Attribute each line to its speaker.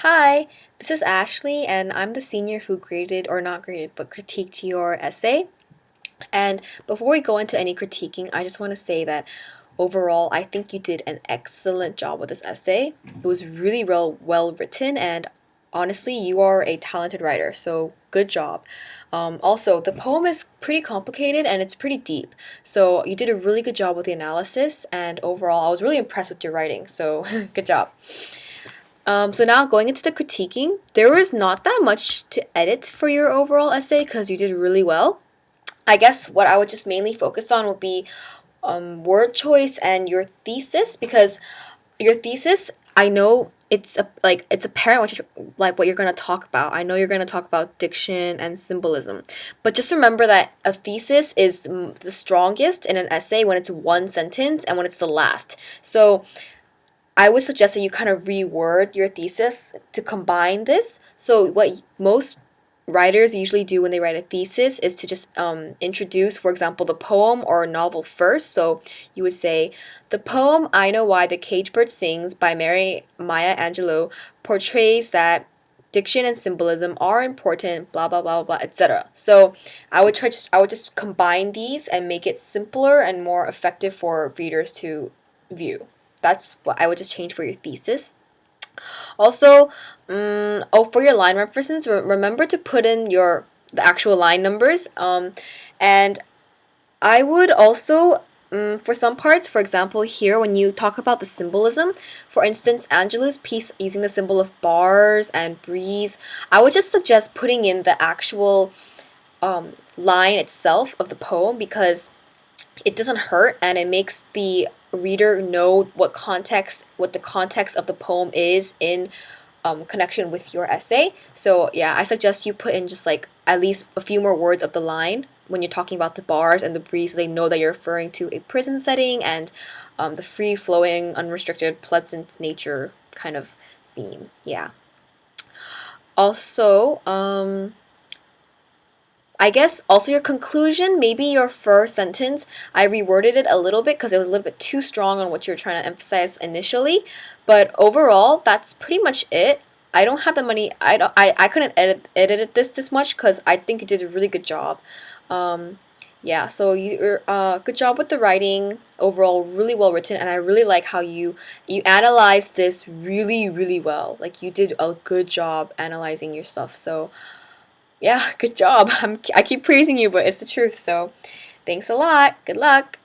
Speaker 1: Hi, this is Ashley, and I'm the senior who graded or not graded but critiqued your essay. And before we go into any critiquing, I just want to say that overall, I think you did an excellent job with this essay. It was really well written, and honestly, you are a talented writer, so good job. Also, the poem is pretty complicated and it's pretty deep, so you did a really good job with the analysis, and overall, I was really impressed with your writing, so good job. So now going into the critiquing, there was not that much to edit for your overall essay because you did really well. I guess what I would just mainly focus on would be word choice and your thesis because your thesis, I know it's apparent what you're gonna talk about. I know you're gonna talk about diction and symbolism, but just remember that a thesis is the strongest in an essay when it's one sentence and when it's the last. So I would suggest that you kind of reword your thesis to combine this. So what most writers usually do when they write a thesis is to just introduce, for example, the poem or novel first. So you would say, the poem "I Know Why the Caged Bird Sings" by Mary Maya Angelou portrays that diction and symbolism are important, blah blah blah blah, etc. So I would just combine these and make it simpler and more effective for readers to view. That's what I would just change for your thesis. Also, for your line references, remember to put in the actual line numbers. And I would also, for some parts, for example, here when you talk about the symbolism, for instance, Angelou's piece using the symbol of bars and breeze, I would just suggest putting in the actual line itself of the poem because it doesn't hurt and it makes the reader know what the context of the poem is in connection with your essay. So yeah, I suggest you put in just like at least a few more words of the line when you're talking about the bars and the breeze so they know that you're referring to a prison setting and the free flowing unrestricted pleasant nature kind of theme. Yeah. Also, I guess also your conclusion, maybe your first sentence, I reworded it a little bit because it was a little bit too strong on what you're trying to emphasize initially. But overall, that's pretty much it. I don't have the money. I couldn't edit this much because I think you did a really good job. Um, yeah, so you're good job with the writing. Overall, really well written, and I really like how you analyzed this really well. Like you did a good job analyzing your stuff. So yeah, good job. I keep praising you, but it's the truth. So thanks a lot. Good luck.